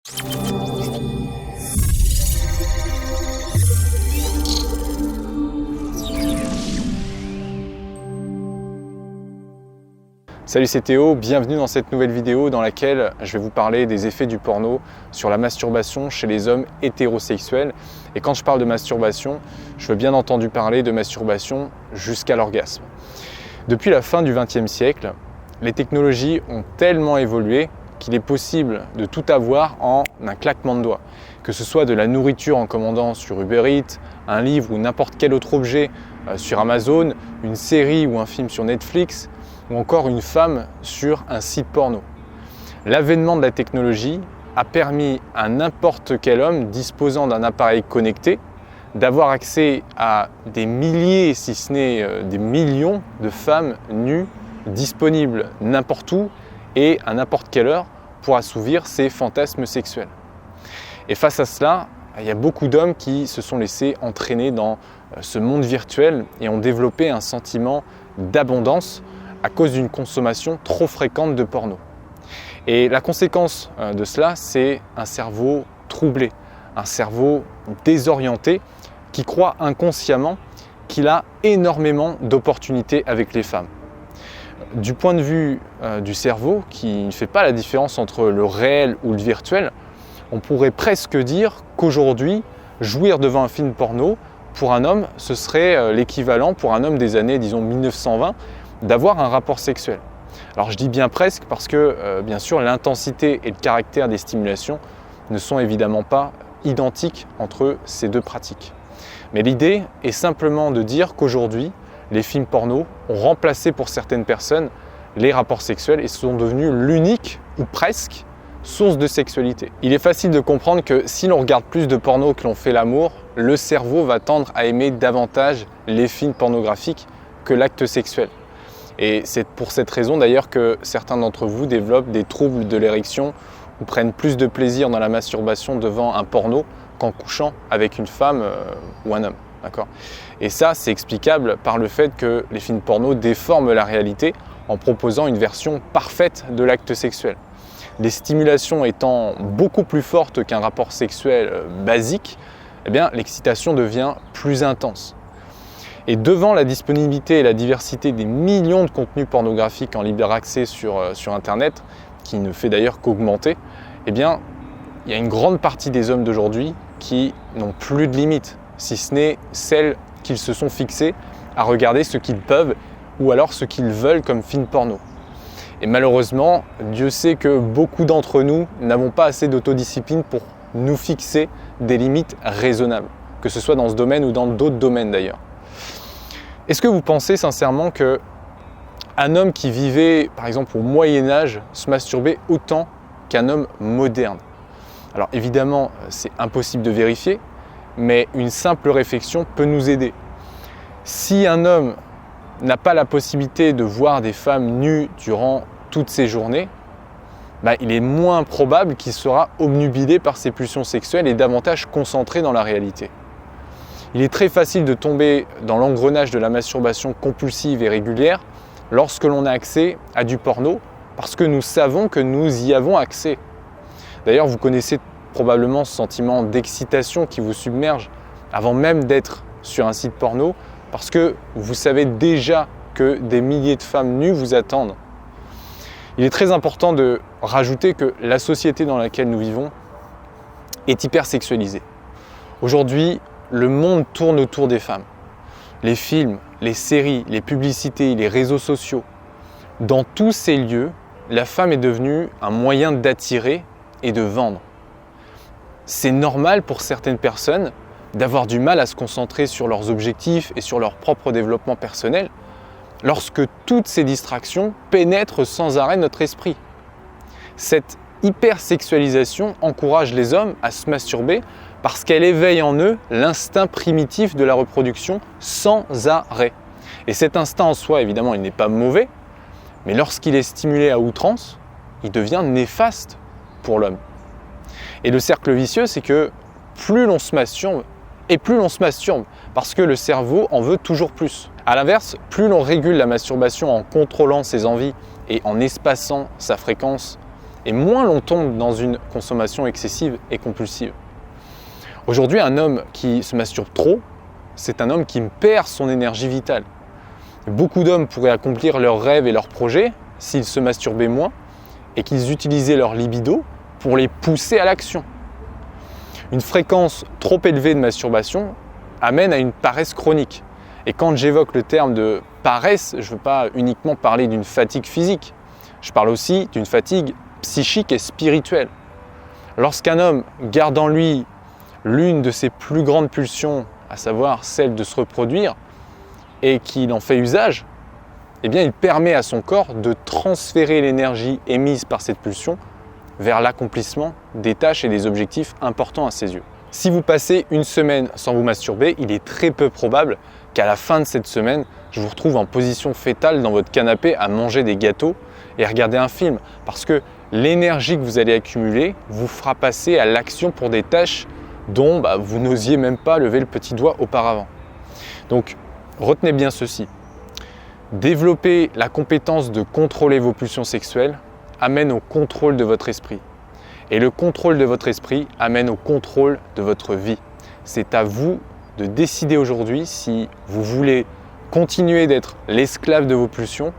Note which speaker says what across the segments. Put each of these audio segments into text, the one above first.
Speaker 1: Salut, c'est Théo, bienvenue dans cette nouvelle vidéo dans laquelle je vais vous parler des effets du porno sur la masturbation chez les hommes hétérosexuels. Et quand je parle de masturbation, je veux bien entendu parler de masturbation jusqu'à l'orgasme. Depuis la fin du XXe siècle, les technologies ont tellement évolué qu'il est possible de tout avoir en un claquement de doigts. Que ce soit de la nourriture en commandant sur Uber Eats, un livre ou n'importe quel autre objet sur Amazon, une série ou un film sur Netflix, ou encore une femme sur un site porno. L'avènement de la technologie a permis à n'importe quel homme disposant d'un appareil connecté d'avoir accès à des milliers, si ce n'est des millions de femmes nues disponibles n'importe où et à n'importe quelle heure pour assouvir ses fantasmes sexuels. Et face à cela, il y a beaucoup d'hommes qui se sont laissés entraîner dans ce monde virtuel et ont développé un sentiment d'abondance à cause d'une consommation trop fréquente de porno. Et la conséquence de cela, c'est un cerveau troublé, un cerveau désorienté qui croit inconsciemment qu'il a énormément d'opportunités avec les femmes. Du point de vue du cerveau, qui ne fait pas la différence entre le réel ou le virtuel, on pourrait presque dire qu'aujourd'hui, jouir devant un film porno, pour un homme, ce serait l'équivalent pour un homme des années, disons 1920, d'avoir un rapport sexuel. Alors je dis bien presque parce que bien sûr l'intensité et le caractère des stimulations ne sont évidemment pas identiques entre ces deux pratiques. Mais l'idée est simplement de dire qu'aujourd'hui les films porno ont remplacé pour certaines personnes les rapports sexuels et sont devenus l'unique ou presque source de sexualité. Il est facile de comprendre que si l'on regarde plus de porno que l'on fait l'amour, le cerveau va tendre à aimer davantage les films pornographiques que l'acte sexuel. Et c'est pour cette raison d'ailleurs que certains d'entre vous développent des troubles de l'érection ou prennent plus de plaisir dans la masturbation devant un porno qu'en couchant avec une femme ou un homme. D'accord ? Et ça, c'est explicable par le fait que les films porno déforment la réalité en proposant une version parfaite de l'acte sexuel. Les stimulations étant beaucoup plus fortes qu'un rapport sexuel basique, eh bien, l'excitation devient plus intense. Et devant la disponibilité et la diversité des millions de contenus pornographiques en libre accès sur Internet, qui ne fait d'ailleurs qu'augmenter, eh bien, il y a une grande partie des hommes d'aujourd'hui qui n'ont plus de limites, si ce n'est celles qu'ils se sont fixées à regarder ce qu'ils peuvent ou alors ce qu'ils veulent comme film porno. Et malheureusement, Dieu sait que beaucoup d'entre nous n'avons pas assez d'autodiscipline pour nous fixer des limites raisonnables, que ce soit dans ce domaine ou dans d'autres domaines d'ailleurs. Est-ce que vous pensez sincèrement qu'un homme qui vivait, par exemple, au Moyen-Âge, se masturbait autant qu'un homme moderne? Alors évidemment, c'est impossible de vérifier, mais une simple réflexion peut nous aider. Si un homme n'a pas la possibilité de voir des femmes nues durant toutes ses journées, il est moins probable qu'il sera obnubilé par ses pulsions sexuelles et davantage concentré dans la réalité. Il est très facile de tomber dans l'engrenage de la masturbation compulsive et régulière lorsque l'on a accès à du porno parce que nous savons que nous y avons accès. D'ailleurs, vous connaissez probablement ce sentiment d'excitation qui vous submerge avant même d'être sur un site porno parce que vous savez déjà que des milliers de femmes nues vous attendent. Il est très important de rajouter que la société dans laquelle nous vivons est hypersexualisée. Aujourd'hui, le monde tourne autour des femmes. Les films, les séries, les publicités, les réseaux sociaux. Dans tous ces lieux, la femme est devenue un moyen d'attirer et de vendre. C'est normal pour certaines personnes d'avoir du mal à se concentrer sur leurs objectifs et sur leur propre développement personnel lorsque toutes ces distractions pénètrent sans arrêt notre esprit. Cette hypersexualisation encourage les hommes à se masturber parce qu'elle éveille en eux l'instinct primitif de la reproduction sans arrêt. Et cet instinct en soi, évidemment, il n'est pas mauvais, mais lorsqu'il est stimulé à outrance, il devient néfaste pour l'homme. Et le cercle vicieux, c'est que plus l'on se masturbe, et plus l'on se masturbe, parce que le cerveau en veut toujours plus. A l'inverse, plus l'on régule la masturbation en contrôlant ses envies et en espaçant sa fréquence et moins l'on tombe dans une consommation excessive et compulsive. Aujourd'hui, un homme qui se masturbe trop, c'est un homme qui perd son énergie vitale. Beaucoup d'hommes pourraient accomplir leurs rêves et leurs projets s'ils se masturbaient moins et qu'ils utilisaient leur libido pour les pousser à l'action. Une fréquence trop élevée de masturbation amène à une paresse chronique. Et quand j'évoque le terme de paresse, je ne veux pas uniquement parler d'une fatigue physique, je parle aussi d'une fatigue psychique et spirituelle. Lorsqu'un homme garde en lui l'une de ses plus grandes pulsions, à savoir celle de se reproduire, et qu'il en fait usage, eh bien il permet à son corps de transférer l'énergie émise par cette pulsion vers l'accomplissement des tâches et des objectifs importants à ses yeux. Si vous passez une semaine sans vous masturber, il est très peu probable qu'à la fin de cette semaine, je vous retrouve en position fétale dans votre canapé à manger des gâteaux et regarder un film, parce que l'énergie que vous allez accumuler vous fera passer à l'action pour des tâches dont vous n'osiez même pas lever le petit doigt auparavant. Donc, retenez bien ceci. Développer la compétence de contrôler vos pulsions sexuelles amène au contrôle de votre esprit. Et le contrôle de votre esprit amène au contrôle de votre vie. C'est à vous de décider aujourd'hui si vous voulez continuer d'être l'esclave de vos pulsions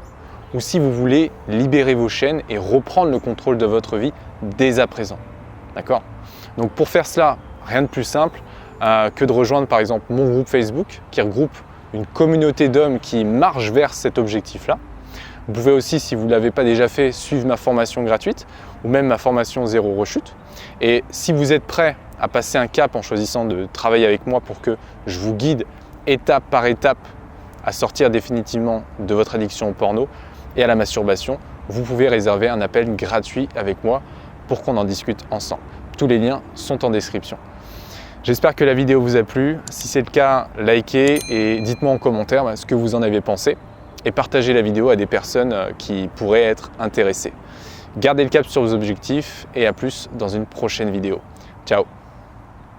Speaker 1: ou si vous voulez libérer vos chaînes et reprendre le contrôle de votre vie dès à présent. D'accord ? Donc pour faire cela, rien de plus simple que de rejoindre par exemple mon groupe Facebook qui regroupe une communauté d'hommes qui marchent vers cet objectif-là. Vous pouvez aussi, si vous ne l'avez pas déjà fait, suivre ma formation gratuite ou même ma formation Zéro Rechute. Et si vous êtes prêt à passer un cap en choisissant de travailler avec moi pour que je vous guide étape par étape à sortir définitivement de votre addiction au porno et à la masturbation, vous pouvez réserver un appel gratuit avec moi pour qu'on en discute ensemble. Tous les liens sont en description. J'espère que la vidéo vous a plu. Si c'est le cas, likez et dites-moi en commentaire ce que vous en avez pensé et partagez la vidéo à des personnes qui pourraient être intéressées. Gardez le cap sur vos objectifs et à plus dans une prochaine vidéo. Ciao!